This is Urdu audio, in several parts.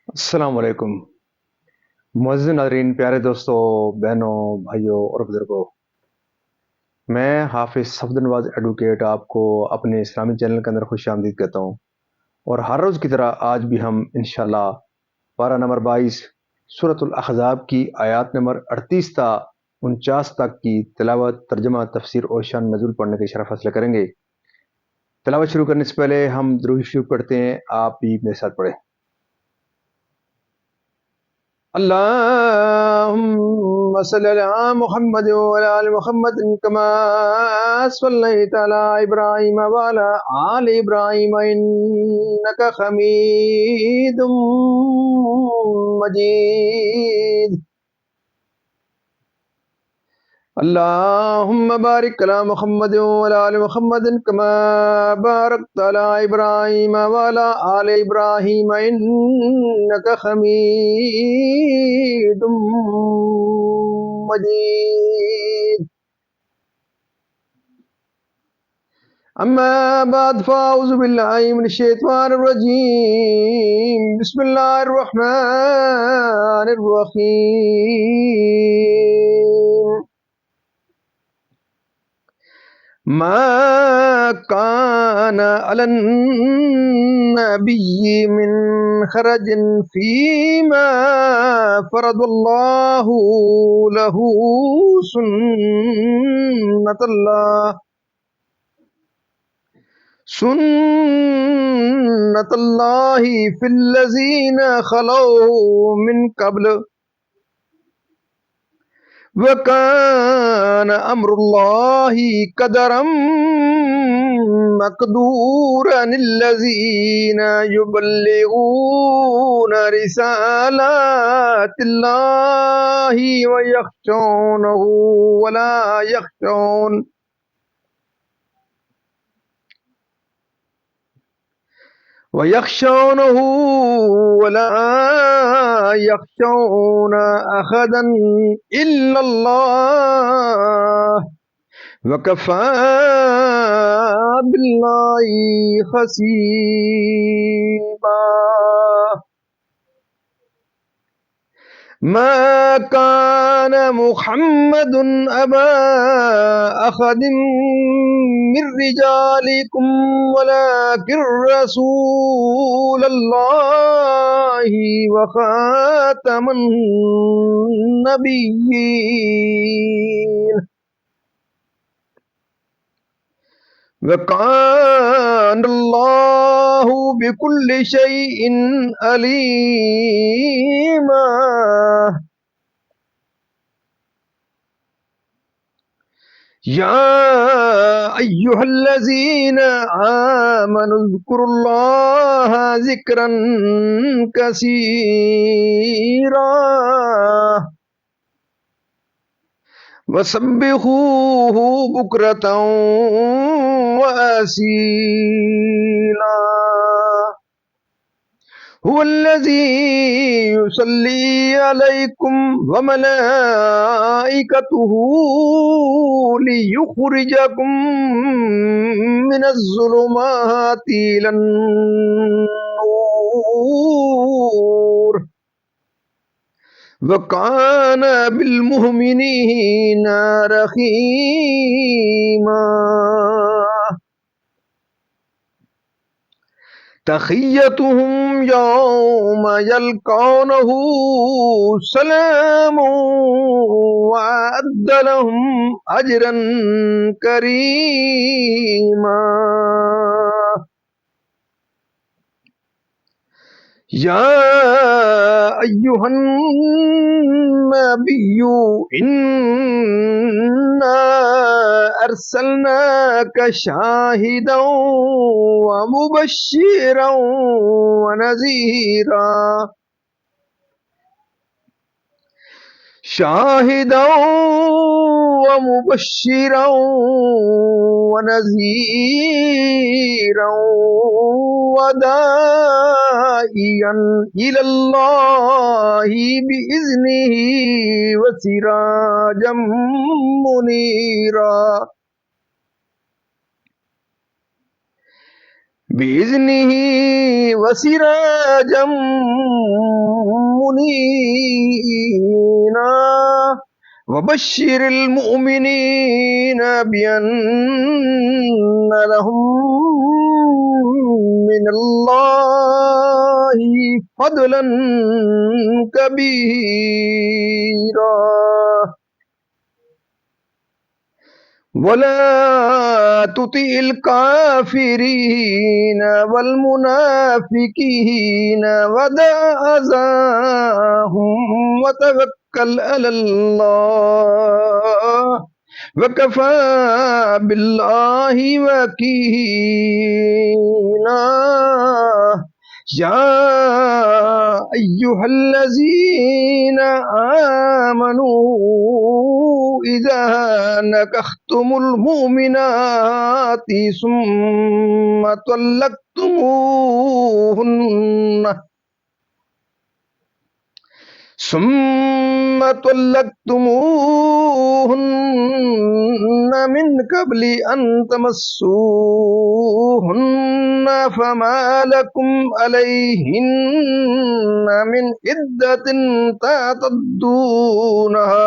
السلام علیکم معزز ناظرین، پیارے دوستوں، بہنوں، بھائیوں اور بزرگوں، میں حافظ صفد نواز ایڈوکیٹ آپ کو اپنے اسلامی چینل کے اندر خوش آمدید کہتا ہوں۔ اور ہر روز کی طرح آج بھی ہم انشاءاللہ پارہ نمبر 22 سورۃ الاحزاب کی آیات نمبر 38 تا 49 تک کی تلاوت، ترجمہ، تفسیر اور شان نزول پڑھنے کے شرف حاصل کریں گے۔ تلاوت شروع کرنے سے پہلے ہم درود شریف پڑھتے ہیں، آپ بھی میرے ساتھ پڑھیں۔ اللهم صل على محمد وعلى آل محمد كما صليت على إبراهيم وعلى آل إبراهيم إنك حميد مجيد. اللهم بارك على محمد وعلى آل محمد كما باركت على إبراهيم وعلى آل إبراهيم إنك حميد مجيد. أما بعد فأعوذ بالله من الشيطان الرجيم. بسم الله الرحمن الرحيم. ما كان على النبي من خرج فيما فرض الله له سنة الله في الذين خلوا من قبل وكان أمر الله قدرا مقدورا. الذين يبلغون رسالات الله ويخشونه ولا يخشون أحدا إلا الله وكفى بالله حسيبا. ما كان محمد أبا أحد من رجالكم ولكن رسول الله وخاتم النبيين وكان الله بكل شيء عليما. يا أيها الذين آمنوا اذكروا الله ذكرا كثيرا وسبحوه بكرة وأصيلا. هو الذي يصلي عليكم وملائكته ليخرجكم من الظلمات إلى النور وكان بالمؤمنين رحيما. تحيتهم يوم يلقونه سلام وأعد لهم أجرا كريما. يا أيها النبي إنا أرسلناك شاهدا ومبشرا ونذيرا. شاهدا ومبشرا ونذيرا وداعيا إلى الله بإذنه وسراجا منيرا. بإذنه وسراجا منيرا وبشر المؤمنين بأن لهم من الله فضلا كبيرا ولا تطع الكافرين والمنافقين ودع أذاهم وتوكل على الله وكفى بالله وكيلا يا أيها الذين آمنوا إذا نكحتم المؤمنات ثم طلقتموهن من قبل أن تمسوهن فما لكم عليهن من عدة تعتدونها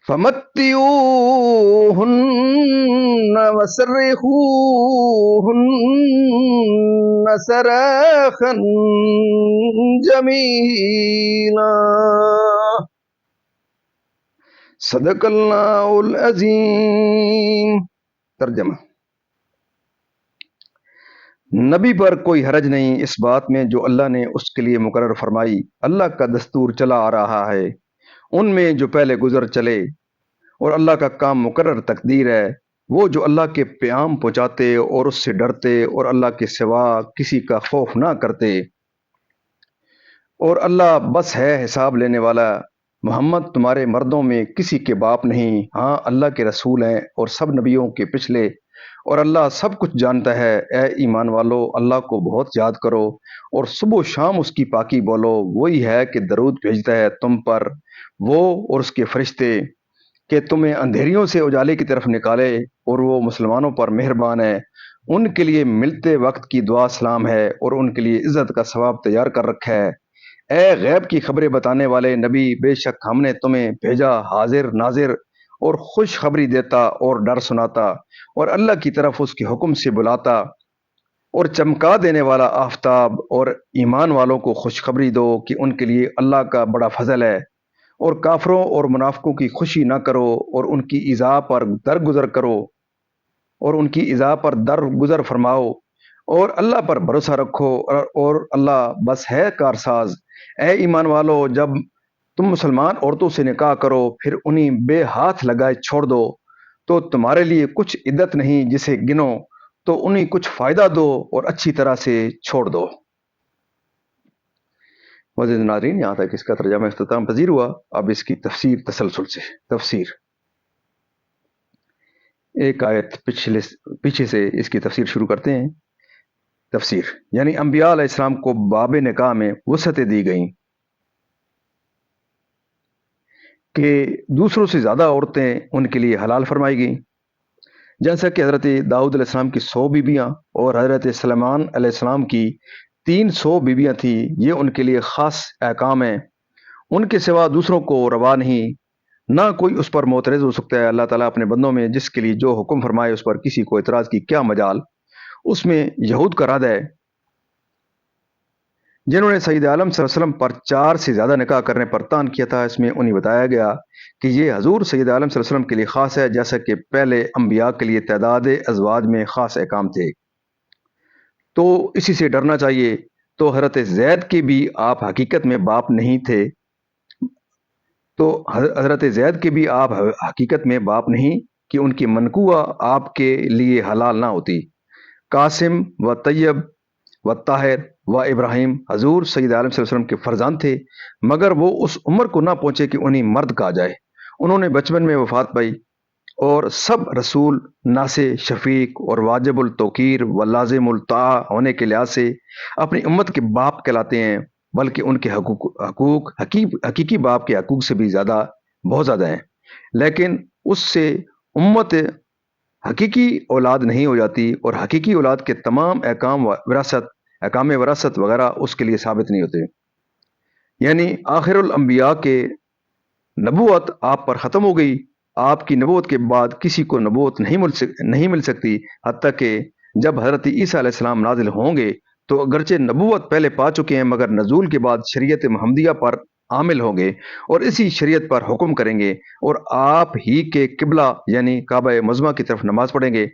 فمتعوهن وسرحوهن سراحا جميلا صدق اللہ العظیم۔ ترجمہ: نبی پر کوئی حرج نہیں اس بات میں جو اللہ نے اس کے لیے مقرر فرمائی۔ اللہ کا دستور چلا آ رہا ہے ان میں جو پہلے گزر چلے، اور اللہ کا کام مقرر تقدیر ہے۔ وہ جو اللہ کے پیام پہنچاتے اور اس سے ڈرتے اور اللہ کے سوا کسی کا خوف نہ کرتے، اور اللہ بس ہے حساب لینے والا۔ محمد تمہارے مردوں میں کسی کے باپ نہیں، ہاں اللہ کے رسول ہیں اور سب نبیوں کے پچھلے، اور اللہ سب کچھ جانتا ہے۔ اے ایمان والو، اللہ کو بہت یاد کرو اور صبح و شام اس کی پاکی بولو۔ وہی ہے کہ درود بھیجتا ہے تم پر، وہ اور اس کے فرشتے، کہ تمہیں اندھیریوں سے اجالے کی طرف نکالے، اور وہ مسلمانوں پر مہربان ہے۔ ان کے لیے ملتے وقت کی دعا سلام ہے، اور ان کے لیے عزت کا ثواب تیار کر رکھا ہے۔ اے غیب کی خبریں بتانے والے نبی، بے شک ہم نے تمہیں بھیجا حاضر ناظر اور خوشخبری دیتا اور ڈر سناتا، اور اللہ کی طرف اس کے حکم سے بلاتا، اور چمکا دینے والا آفتاب، اور ایمان والوں کو خوشخبری دو کہ ان کے لیے اللہ کا بڑا فضل ہے۔ اور کافروں اور منافقوں کی خوشی نہ کرو، اور ان کی ایذا پر درگزر کرو، اور ان کی ایذا پر درگزر فرماؤ، اور اللہ پر بھروسہ رکھو، اور اللہ بس ہے کارساز۔ اے ایمان والو، جب تم مسلمان عورتوں سے نکاح کرو پھر انہیں بے ہاتھ لگائے چھوڑ دو تو تمہارے لیے کچھ عدت نہیں جسے گنو، تو انہیں کچھ فائدہ دو اور اچھی طرح سے چھوڑ دو۔ مزید ناظرین، یہاں تک اس کا ترجمہ اختتام پذیر ہوا۔ اب اس کی تفسیر تسلسل سے۔ تفسیر: ایک آیت پیچھے سے اس کی تفسیر شروع کرتے ہیں۔ تفسیر یعنی انبیاء علیہ السلام کو باب نکاح میں وسعتیں دی گئیں کہ دوسروں سے زیادہ عورتیں ان کے لیے حلال فرمائی گئیں، جیسا کہ حضرت داؤد علیہ السلام کی 100 بیویاں اور حضرت سلیمان علیہ السلام کی 300 بیویاں تھیں۔ یہ ان کے لیے خاص احکام ہیں، ان کے سوا دوسروں کو روا نہیں، نہ کوئی اس پر معترض ہو سکتا ہے۔ اللہ تعالیٰ اپنے بندوں میں جس کے لیے جو حکم فرمائے اس پر کسی کو اعتراض کی کیا مجال۔ اس میں یہود کا رد ہے جنہوں نے سید عالم صلی اللہ علیہ وسلم پر 4 سے زیادہ نکاح کرنے پر تان کیا تھا۔ اس میں انہیں بتایا گیا کہ یہ حضور سید عالم صلی اللہ علیہ وسلم کے لیے خاص ہے، جیسا کہ پہلے انبیاء کے لیے تعداد ازواج میں خاص احکام تھے، تو اسی سے ڈرنا چاہیے۔ تو حضرت زید کے بھی آپ حقیقت میں باپ نہیں تھے، کہ ان کی منکوہ آپ کے لیے حلال نہ ہوتی۔ قاسم و طیب و طاہر و ابراہیم حضور سید عالم صلی اللہ علیہ وسلم کے فرزند تھے، مگر وہ اس عمر کو نہ پہنچے کہ انہیں مرد کہا جائے۔ انہوں نے بچپن میں وفات پائی، اور سب رسول ناصح، شفیق اور واجب التوقیر و لازم الطاعہ ہونے کے لحاظ سے اپنی امت کے باپ کہلاتے ہیں، بلکہ ان کے حقوق حقیقی باپ کے حقوق سے بھی بہت زیادہ ہیں، لیکن اس سے امت حقیقی اولاد نہیں ہو جاتی، اور حقیقی اولاد کے تمام احکام وراثت وغیرہ اس کے لیے ثابت نہیں ہوتے۔ یعنی آخر الانبیاء کے نبوت آپ پر ختم ہو گئی، آپ کی نبوت کے بعد کسی کو نبوت نہیں مل سکتی، حتیٰ کہ جب حضرت عیسیٰ علیہ السلام نازل ہوں گے تو اگرچہ نبوت پہلے پا چکے ہیں، مگر نزول کے بعد شریعت محمدیہ پر عامل ہوں گے اور اسی شریعت پر حکم کریں گے، اور آپ ہی کے قبلہ یعنی کعبہ معظمہ کی طرف نماز پڑھیں گے۔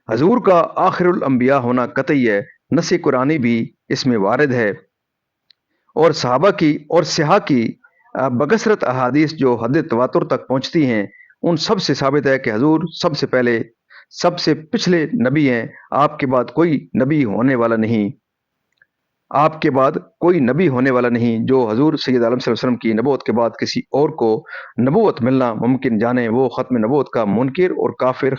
حضور کا آخر الانبیاء ہونا قطعی ہے، نص قرآنی بھی اس میں وارد ہے، اور صحابہ کی اور سیاح کی بکثرت احادیث جو حد تواتر تک پہنچتی ہیں، ان سب سے ثابت ہے کہ حضور سب سے پچھلے نبی ہیں۔ آپ کے بعد کوئی نبی ہونے والا نہیں، جو حضور سید عالم صلی اللہ علیہ وسلم کی نبوت کے بعد کسی اور کو نبوت ملنا ممکن جانے وہ ختم نبوت کا منکر اور کافر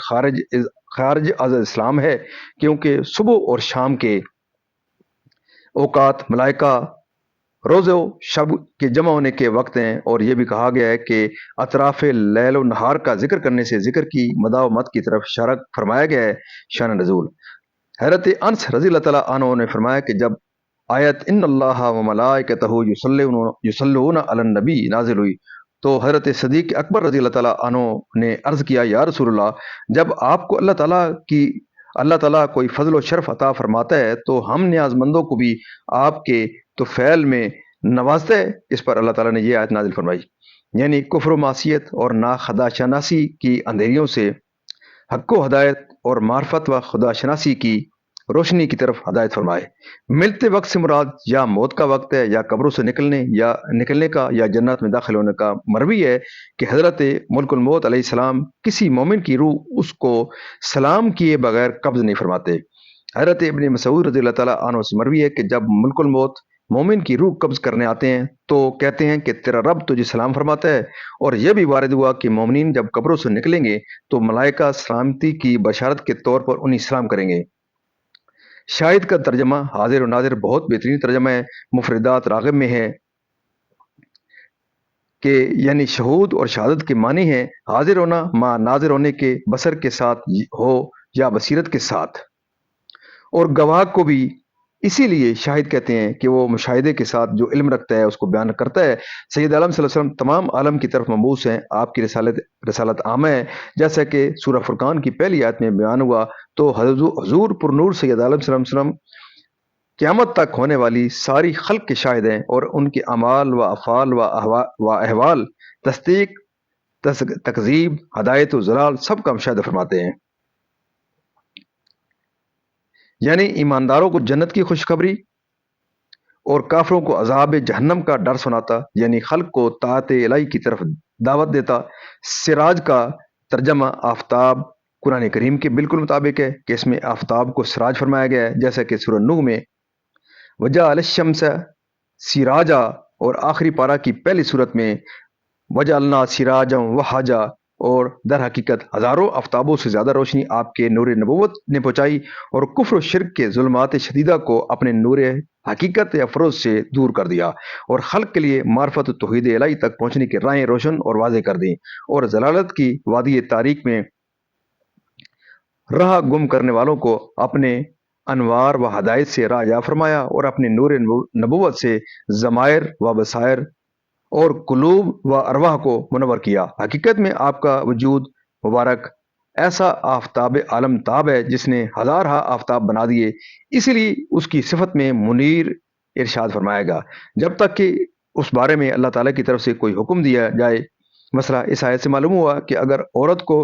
خارج از اسلام ہے، کیونکہ صبح اور شام کے اوقات ملائکہ روز و شب کے جمع ہونے کے وقت ہیں، اور یہ بھی کہا گیا ہے کہ اطراف لیل و نہار کا ذکر کرنے سے ذکر کی مداومت کی طرف اشارہ فرمایا گیا ہے۔ شان نزول حضرت انس رضی اللہ تعالیٰ عنہ نے فرمایا کہ جب آیت ان اللہ و ملائکتہ یصلون علی النبی نازل ہوئی تو حضرت صدیق اکبر رضی اللہ تعالیٰ عنہ نے عرض کیا، یا رسول اللہ، جب آپ کو اللہ تعالیٰ کوئی فضل و شرف عطا فرماتا ہے تو ہم نیاز مندوں کو بھی آپ کے توفیل میں نوازتا ہے۔ اس پر اللہ تعالیٰ نے یہ آیت نازل فرمائی، یعنی کفر و معصیت اور ناخدا شناسی کی اندھیریوں سے حق و ہدایت اور معرفت و خدا شناسی کی روشنی کی طرف ہدایت فرمائے۔ ملتے وقت سے مراد یا موت کا وقت ہے، یا قبروں سے نکلنے کا، یا جنت میں داخل ہونے کا۔ مروی ہے کہ حضرت ملک الموت علیہ السلام کسی مومن کی روح اس کو سلام کیے بغیر قبض نہیں فرماتے۔ حضرت ابن مسعود رضی اللہ تعالیٰ عنہ سے مروی ہے کہ جب ملک الموت مومن کی روح قبض کرنے آتے ہیں تو کہتے ہیں کہ تیرا رب تجھے سلام فرماتا ہے، اور یہ بھی وارد ہوا کہ مومنین جب قبروں سے نکلیں گے تو ملائکہ سلامتی کی بشارت کے طور پر انہیں سلام کریں گے۔ شاہد کا ترجمہ حاضر و ناظر بہت بہترین ترجمہ ہے، مفردات راغب میں ہے کہ یعنی شہود اور شہادت کے معنی ہیں حاضر ہونا مع ناظر ہونے کے، بصر کے ساتھ ہو یا بصیرت کے ساتھ، اور گواہ کو بھی اسی لیے شاہد کہتے ہیں کہ وہ مشاہدے کے ساتھ جو علم رکھتا ہے اس کو بیان کرتا ہے۔ سید عالم صلی اللہ علیہ وسلم تمام عالم کی طرف مبعوث ہیں، آپ کی رسالت عامہ ہے، جیسا کہ سورہ فرقان کی پہلی آیت میں بیان ہوا۔ تو حضور پر نور سید عالم صلی اللہ علیہ وسلم قیامت تک ہونے والی ساری خلق کے شاہد ہیں، اور ان کے اعمال و افعال و احوال، تصدیق، تکذیب، ہدایت و ضلال سب کا مشاہدہ فرماتے ہیں۔ یعنی ایمانداروں کو جنت کی خوشخبری اور کافروں کو عذاب جہنم کا ڈر سناتا، یعنی خلق کو طاعت الہی کی طرف دعوت دیتا۔ سراج کا ترجمہ آفتاب قرآن کریم کے بالکل مطابق ہے کہ اس میں آفتاب کو سراج فرمایا گیا ہے، جیسا کہ سورہ نوح میں وجعل الشمس سراجا، اور آخری پارہ کی پہلی صورت میں وجعلنا سراجا وہاجا، اور در حقیقت ہزاروں آفتابوں سے زیادہ روشنی آپ کے نور نبوت نے پہنچائی، اور کفر و شرک کے ظلمات شدیدہ کو اپنے نور حقیقت افروز سے دور کر دیا، اور خلق کے لیے معرفت و توحید الہی تک پہنچنے کی راہیں روشن اور واضح کر دیں، اور ضلالت کی وادی تاریک میں راہ گم کرنے والوں کو اپنے انوار و ہدایت سے راہ یا فرمایا، اور اپنے نور نبوت سے ضمائر و بصائر اور قلوب و ارواح کو منور کیا۔ حقیقت میں آپ کا وجود مبارک ایسا آفتاب عالم تاب ہے جس نے ہزارہ آفتاب بنا دیے، اسی لیے اس کی صفت میں منیر ارشاد فرمائے گا جب تک کہ اس بارے میں اللہ تعالیٰ کی طرف سے کوئی حکم دیا جائے۔ مسئلہ اس آیت سے معلوم ہوا کہ اگر عورت کو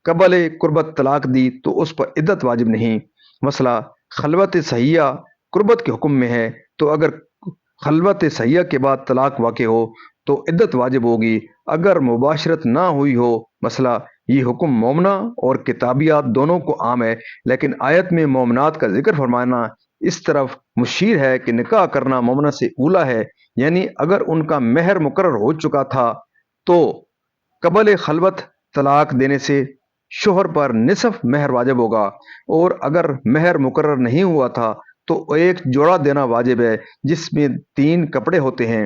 قبل قربت طلاق دی تو اس پر عدت واجب نہیں۔ مسئلہ خلوت صحیحہ قربت کے حکم میں ہے، تو اگر خلوت صحیحہ کے بعد طلاق واقع ہو تو عدت واجب ہوگی اگر مباشرت نہ ہوئی ہو۔ مسئلہ یہ حکم مومنہ اور کتابیات دونوں کو عام ہے، لیکن آیت میں مومنات کا ذکر فرمانا اس طرف مشیر ہے کہ نکاح کرنا مومنہ سے اولا ہے، یعنی اگر ان کا مہر مقرر ہو چکا تھا تو قبل خلوت طلاق دینے سے شوہر پر نصف مہر واجب ہوگا، اور اگر مہر مقرر نہیں ہوا تھا تو ایک جوڑا دینا واجب ہے جس میں 3 کپڑے ہوتے ہیں۔